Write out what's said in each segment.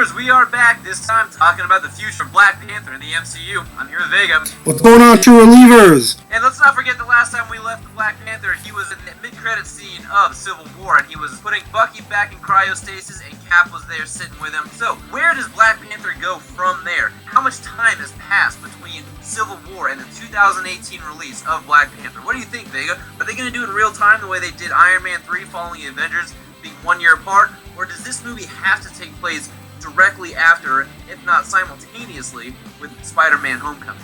viewers, we are back, this time talking about the future of Black Panther in the MCU. I'm here with Vega. What's going on, True Relievers? And let's not forget the last time we left the Black Panther, he was in the mid-credit scene of Civil War, and he was putting Bucky back in cryostasis, and Cap was there sitting with him. So, where does Black Panther go from there? How much time has passed between Civil War and the 2018 release of Black Panther? What do you think, Vega? Are they going to do it in real time the way they did Iron Man 3 following the Avengers, being 1 year apart? Or does this movie have to take place directly after, if not simultaneously, with Spider-Man Homecoming?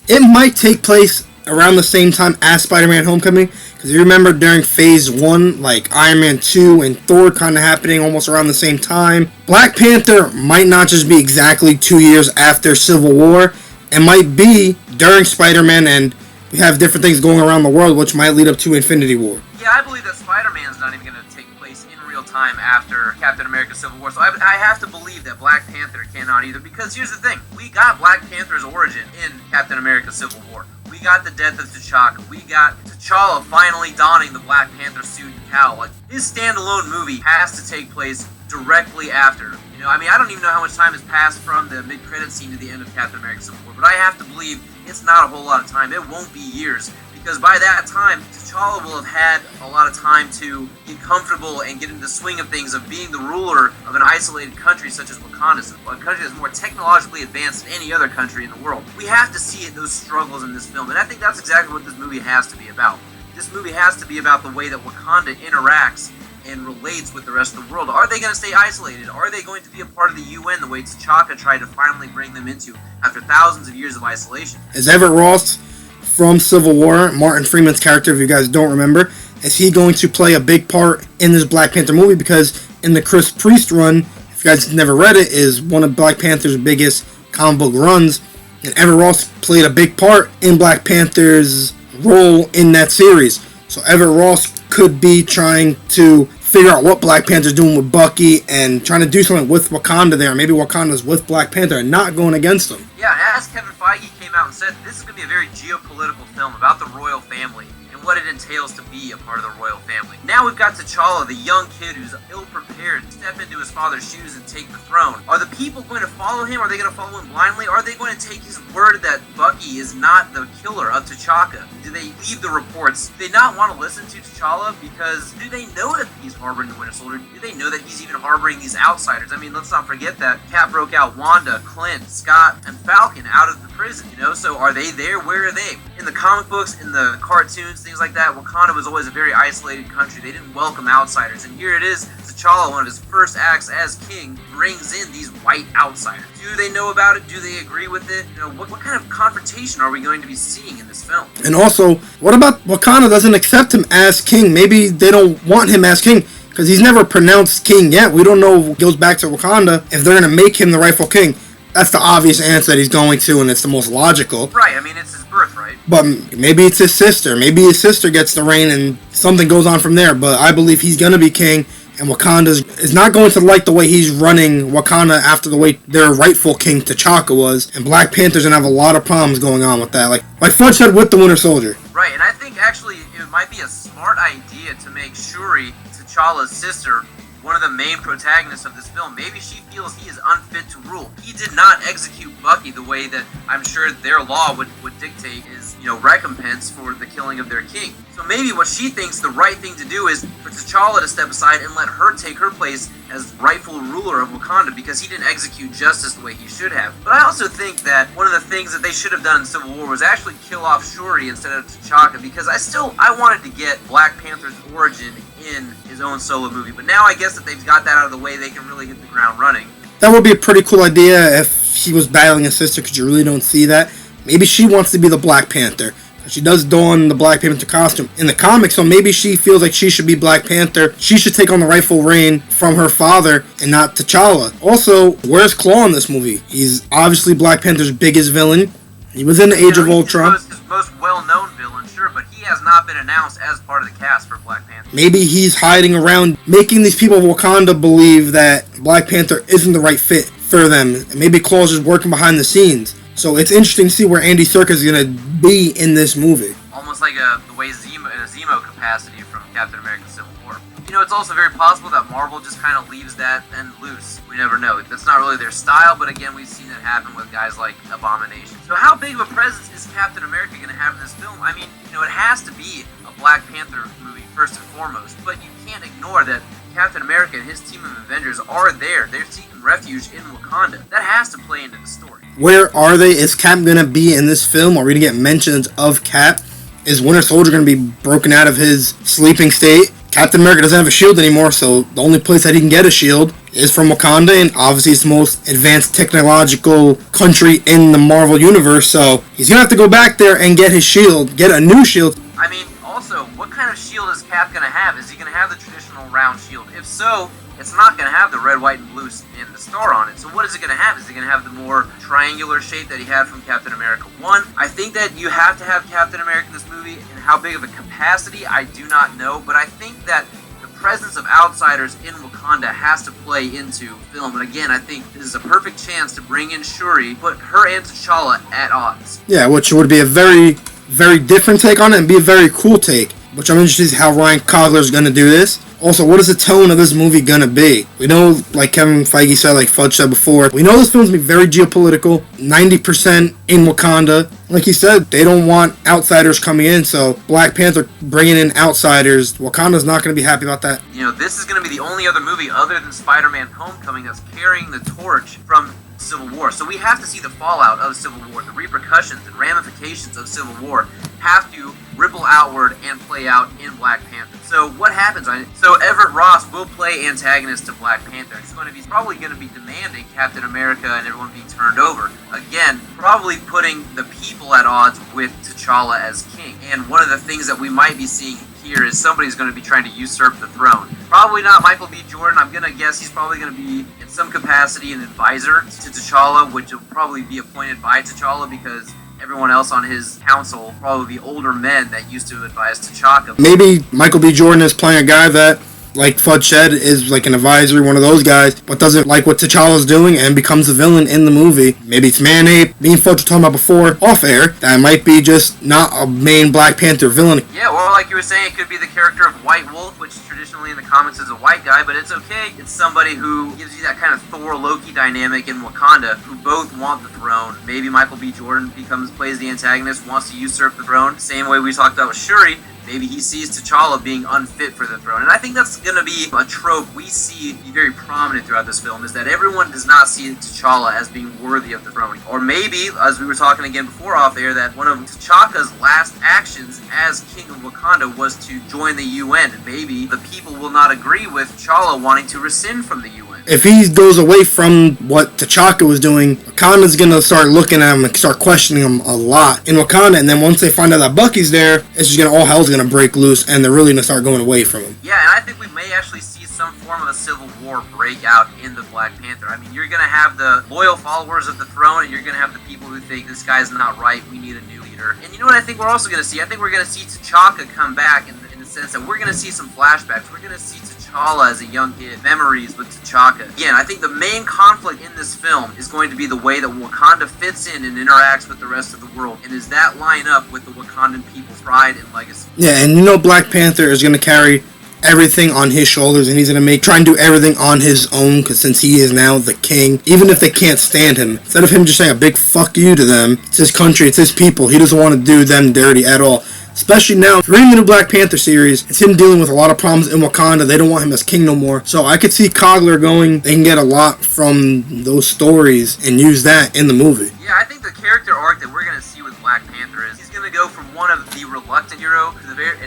It might take place around the same time as Spider-Man Homecoming, because you remember during Phase 1, like Iron Man 2 and Thor kind of happening almost around the same time. Black Panther might not just be exactly 2 years after Civil War. It might be during Spider-Man, and we have different things going around the world, which might lead up to Infinity War. Yeah, I believe that Spider-Man's not even going to take place in real time after Captain America Civil War, so I have to believe that Black Panther cannot either, because here's the thing, we got Black Panther's origin in Captain America Civil War. We got the death of T'Chaka. We got T'Challa finally donning the Black Panther suit and cowl. Like, his standalone movie has to take place directly after. You know, I mean, I don't even know how much time has passed from the mid-credit scene to the end of Captain America Civil War, but I have to believe it's not a whole lot of time. It won't be years, because by that time, T'Challa will have had a lot of time to get comfortable and get into the swing of things of being the ruler of an isolated country such as Wakanda, a country that's more technologically advanced than any other country in the world. We have to see those struggles in this film, and I think that's exactly what this movie has to be about. This movie has to be about the way that Wakanda interacts and relates with the rest of the world. Are they going to stay isolated? Are they going to be a part of the UN the way T'Chaka tried to finally bring them into after thousands of years of isolation? Is Everett Ross from Civil War, Martin Freeman's character, if you guys don't remember, is he going to play a big part in this Black Panther movie? Because in the Chris Priest run, if you guys never read it, is one of Black Panther's biggest comic book runs, and Everett Ross played a big part in Black Panther's role in that series. So Everett Ross could be trying to figure out what Black Panther's doing with Bucky and trying to do something with Wakanda there. Maybe Wakanda's with Black Panther and not going against them. Yeah, as Kevin Feige came out and said, this is going to be a very geopolitical film about the royal family and what it entails to be a part of the royal family. Now we've got T'Challa, the young kid who's ill-prepared to step into his father's shoes and take the throne. Are the people going to follow him? Are they going to follow him blindly? Are they going to take his word that Bucky is not the killer of T'Chaka? Do they leave the reports? Do they not want to listen to T'Challa? Because do they know that he's harboring the Winter Soldier? Do they know that he's even harboring these outsiders? I mean, let's not forget that Cap broke out Wanda, Clint, Scott, and Falcon out of the prison, you know? So are they there? Where are they? In the comic books, in the cartoons, things like that, Wakanda was always a very isolated country. They didn't welcome outsiders. And here it is, T'Challa, one of his first acts as king, brings in these white outsiders. Do they know about it? Do they agree with it? You know, what kind of confrontation are we going to be seeing in this film? And also, what about Wakanda doesn't accept him as king? Maybe they don't want him as king, because he's never pronounced king yet. We don't know if it goes back to Wakanda if they're going to make him the rightful king. That's the obvious answer that he's going to, and it's the most logical. Right, I mean, it's his birthright. But maybe it's his sister. Maybe his sister gets the reign and something goes on from there. But I believe he's going to be king, and Wakanda is not going to like the way he's running Wakanda after the way their rightful king T'Chaka was. And Black Panther's going to have a lot of problems going on with that. Like Fudge said with the Winter Soldier. Right, and I think actually it might be a smart idea to make Shuri, T'Challa's sister, one of the main protagonists of this film. Maybe she feels he is unfit to rule. He did not execute Bucky the way that I'm sure their law would dictate is, you know, recompense for the killing of their king. So maybe what she thinks the right thing to do is for T'Challa to step aside and let her take her place as rightful ruler of Wakanda, because he didn't execute justice the way he should have. But I also think that one of the things that they should have done in Civil War was actually kill off Shuri instead of T'Chaka, because I wanted to get Black Panther's origin in his own solo movie. But now I guess that they've got that out of the way, they can really hit the ground running. That would be a pretty cool idea if he was battling his sister, because you really don't see that. Maybe she wants to be the Black Panther. She does don the Black Panther costume in the comics, so maybe she feels like she should be Black Panther. She should take on the rightful reign from her father and not T'Challa. Also, where's Claw in this movie? He's obviously Black Panther's biggest villain. He was in the Age of Ultron. His most well-known villain, sure, but he has not been announced as part of the cast for Black Panther. Maybe he's hiding around, making these people of Wakanda believe that Black Panther isn't the right fit for them. And maybe Claw's just working behind the scenes. So it's interesting to see where Andy Serkis is going to be in this movie. Almost like the way Zemo, a Zemo capacity from Captain America Civil War. You know, it's also very possible that Marvel just kind of leaves that end loose. We never know. That's not really their style, but again, we've seen it happen with guys like Abomination. So how big of a presence is Captain America going to have in this film? I mean, you know, it has to be a Black Panther movie first and foremost, but you can't ignore that Captain America and his team of Avengers are there. They're seeking refuge in Wakanda. That has to play into the story. Where are they? Is Cap going to be in this film? Are we going to get mentions of Cap? Is Winter Soldier going to be broken out of his sleeping state? Captain America doesn't have a shield anymore, so the only place that he can get a shield is from Wakanda, and obviously it's the most advanced technological country in the Marvel Universe, so he's going to have to go back there and get his shield, get a new shield. I mean, also, what kind of shield is Cap going to have? Is he going to have the traditional round shield? If so, it's not going to have the red, white, and blue and the star on it. So what is it going to have? Is it going to have the more triangular shape that he had from Captain America 1? I think that you have to have Captain America in this movie, and how big of a capacity, I do not know, but I think that the presence of outsiders in Wakanda has to play into film. And again, I think this is a perfect chance to bring in Shuri, put her and T'Challa at odds. Yeah, which would be a very, very different take on it, and be a very cool take, which I'm interested to see how Ryan Coogler is going to do this. Also, what is the tone of this movie gonna be? We know, like Kevin Feige said, like Fudge said before, we know this film's gonna be very geopolitical, 90% in Wakanda. Like he said, they don't want outsiders coming in, so Black Panther bringing in outsiders, Wakanda's not gonna be happy about that. You know, this is gonna be the only other movie other than Spider-Man Homecoming that's carrying the torch from Civil War. So we have to see the fallout of Civil War, the repercussions and ramifications of Civil War have to ripple outward and play out in Black Panther. So what happens? So Everett Ross will play antagonist to Black Panther. He's probably going to be demanding Captain America and everyone be turned over. Again, probably putting the people at odds with T'Challa as king. And one of the things that we might be seeing here is somebody's going to be trying to usurp the throne. Probably not Michael B. Jordan. I'm going to guess he's probably going to be in some capacity an advisor to T'Challa, which will probably be appointed by T'Challa because everyone else on his council will probably be older men that used to advise T'Chaka. Maybe Michael B. Jordan is playing a guy that, like Fudge said, is like an advisory, one of those guys, but doesn't like what T'Challa's doing and becomes a villain in the movie. Maybe it's Man-Ape. Me and Fudge were talking about before, off air, that might be just not a main Black Panther villain. Yeah, or like you were saying, it could be the character of White Wolf, which traditionally in the comics is a white guy, but it's okay. It's somebody who gives you that kind of Thor-Loki dynamic in Wakanda, who both want the throne. Maybe Michael B. Jordan plays the antagonist, wants to usurp the throne. Same way we talked about with Shuri. Maybe he sees T'Challa being unfit for the throne. And I think that's going to be a trope we see be very prominent throughout this film, is that everyone does not see T'Challa as being worthy of the throne. Or maybe, as we were talking again before off air, that one of T'Chaka's last actions as King of Wakanda was to join the UN. And maybe the people will not agree with T'Challa wanting to rescind from the UN. If he goes away from what T'Chaka was doing, Wakanda's going to start looking at him and start questioning him a lot in Wakanda, and then once they find out that Bucky's there, it's just all hell's going to break loose, and they're really going to start going away from him. Yeah, and I think we may actually see some form of a civil war break out in the Black Panther. I mean, you're going to have the loyal followers of the throne, and you're going to have the people who think this guy's not right, we need a new leader. And you know what I think we're also going to see? I think we're going to see T'Chaka come back in the sense that we're going to see some flashbacks. We're going to see T'Challa as a young kid, memories with T'Chaka. Again, I think the main conflict in this film is going to be the way that Wakanda fits in and interacts with the rest of the world. And does that line up with the Wakandan people's pride and legacy? Yeah, and you know Black Panther is going to carry everything on his shoulders, and he's going to try and do everything on his own, because since he is now the king, even if they can't stand him, instead of him just saying a big fuck you to them, it's his country, it's his people, he doesn't want to do them dirty at all. Especially now, reading the new Black Panther series, it's him dealing with a lot of problems in Wakanda. They don't want him as king no more. So I could see Coogler going, they can get a lot from those stories and use that in the movie. Yeah, I think the character arc that we're going to see with Black Panther is he's going to go from one of the reluctant hero to the very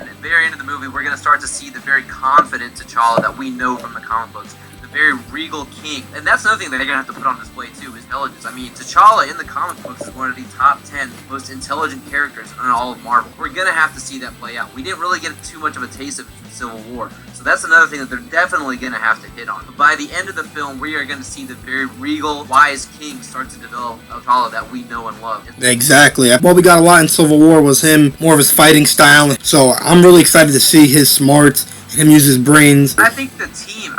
end of the movie, we're going to start to see the very confident T'Challa that we know from the comic books. Very regal king. And that's another thing that they're going to have to put on display too, is intelligence. I mean, T'Challa in the comic books is one of the top 10 most intelligent characters in all of Marvel. We're going to have to see that play out. We didn't really get too much of a taste of Civil War. So that's another thing that they're definitely going to have to hit on. But by the end of the film, we are going to see the very regal, wise king start to develop T'Challa that we know and love. Exactly. What we got a lot in Civil War was him, more of his fighting style. So I'm really excited to see his smarts, him use his brains. I think the team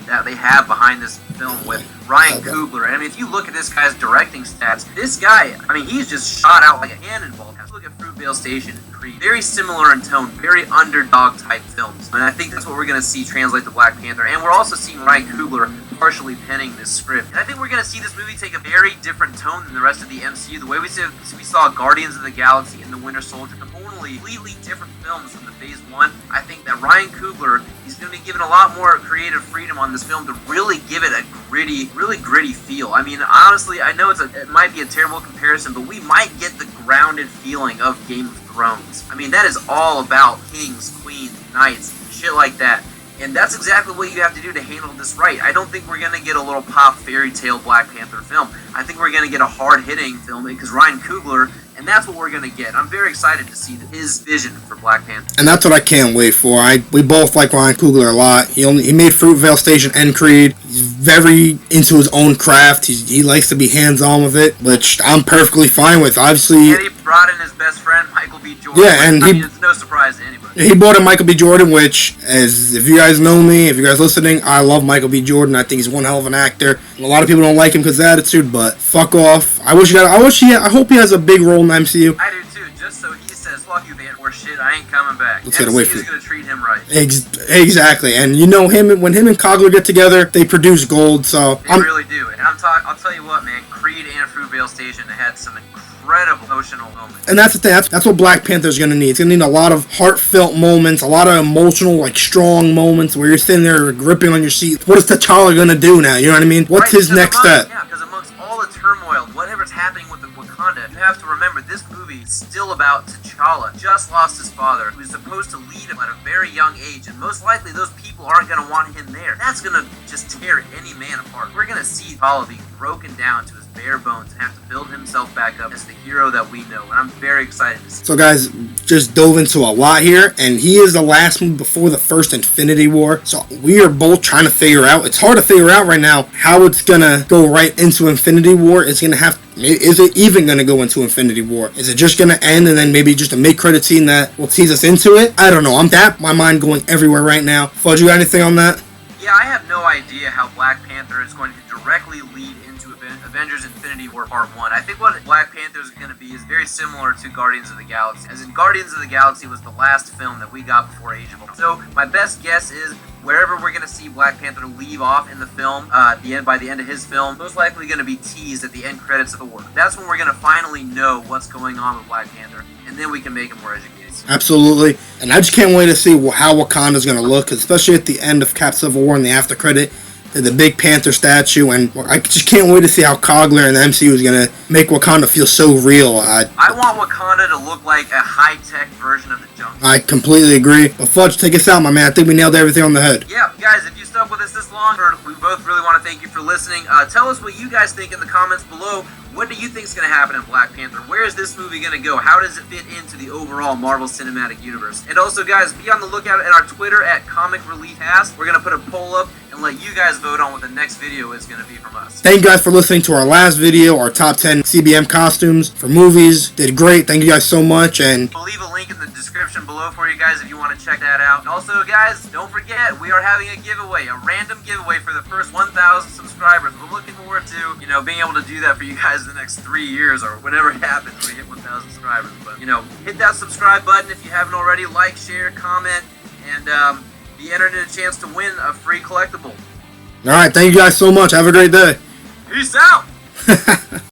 that they have behind this film with Ryan Coogler. I mean, if you look at this guy's directing stats, this guy, I mean, he's just shot out like a cannonball. Look at Fruitvale Station, Creed. Very similar in tone, very underdog type films. And I think that's what we're going to see translate to Black Panther. And we're also seeing Ryan Coogler partially penning this script. And I think we're going to see this movie take a very different tone than the rest of the MCU. The way we saw Guardians of the Galaxy and The Winter Soldier, completely different films from the Phase 1. I think that Ryan Coogler, he's going to be given a lot more creative freedom on this film to really give it a really gritty feel. I mean, honestly, I know it might be a terrible comparison, but we might get the grounded feeling of Game of Thrones. I mean, that is all about kings, queens, knights, shit like that. And that's exactly what you have to do to handle this right. I don't think we're going to get a little pop fairy tale Black Panther film. I think we're going to get a hard-hitting film because Ryan Coogler, and that's what we're going to get. I'm very excited to see his vision for Black Panther. And that's what I can't wait for. We both like Ryan Coogler a lot. He made Fruitvale Station and Creed. He's very into his own craft. He likes to be hands-on with it, which I'm perfectly fine with. Obviously, and he brought in his best friend, Michael B. Jordan. Yeah, and it's no surprise to anybody. He brought in Michael B. Jordan, which, if you guys know me, if you guys listening, I love Michael B. Jordan. I think he's one hell of an actor. A lot of people don't like him because of his attitude, but fuck off. I hope he has a big role in the MCU. I do too, just so he says, fuck you, man, or shit, I ain't coming back. Let's get away from MCU's gonna treat him right. Exactly, and you know when him and Coogler get together, they produce gold, so... They really do, and I'll tell you what, man, Creed and Fruitvale Station had some incredible emotional moments. And that's the thing, that's what Black Panther's gonna need. It's gonna need a lot of heartfelt moments, a lot of emotional, strong moments where you're sitting there gripping on your seat. What is T'Challa gonna do now? You know what I mean? What's his next step? Yeah, because amongst all the turmoil, whatever's happening with the Wakanda, you have to remember this movie is still about T'Challa. Just lost his father, who's supposed to lead him at a very young age, and most likely those people aren't gonna want him there. That's gonna just tear any man apart. We're gonna see T'Challa be broken down to his bare bones and have to build himself back up as the hero that we know, and I'm very excited to see. So guys, just dove into a lot here, and he is the last movie before the first Infinity War, so we are both trying to figure out, it's hard to figure out right now how it's gonna go right into Infinity War. Is it even gonna go into Infinity War? Is it just gonna end and then maybe just a mid-credit scene that will tease us into it? I don't know, my mind going everywhere right now. Fudge, you got anything on that? Yeah, I have no idea how Black Panther is going to directly lead into Avengers Infinity War Part 1. I think what Black Panther is going to be is very similar to Guardians of the Galaxy. As in, Guardians of the Galaxy was the last film that we got before Age of Ultron. So, my best guess is wherever we're going to see Black Panther leave off in the film, by the end of his film, most likely going to be teased at the end credits of the work. That's when we're going to finally know what's going on with Black Panther, and then we can make it more educated. Absolutely, and I just can't wait to see how Wakanda's going to look, especially at the end of Cap Civil War and the after credit, the big Panther statue, and I just can't wait to see how Coogler and the MCU is going to make Wakanda feel so real. I want Wakanda to look like a high-tech version of the jungle. I completely agree. But Fudge, take us out, my man. I think we nailed everything on the head. Yeah, guys, if you stuck with us this long, we both really want to thank you for listening. Tell us what you guys think in the comments below. What do you think is going to happen in Black Panther? Where is this movie going to go? How does it fit into the overall Marvel Cinematic Universe? And also, guys, be on the lookout at our Twitter at Comic Relief Cast. We're going to put a poll up and let you guys vote on what the next video is going to be from us. Thank you guys for listening to our last video, our top 10 CBM costumes for movies. Did great. Thank you guys so much. And we'll leave a link in the description below for you guys if you want to check that out. And also, guys, don't forget, we are having a giveaway, a random giveaway for the first 1,000 subscribers. We're looking forward to, being able to do that for you guys in the next 3 years or whenever it happens when we hit 1,000 subscribers. But, hit that subscribe button if you haven't already. Like, share, comment, and be entered in a chance to win a free collectible. All right, thank you guys so much. Have a great day. Peace out.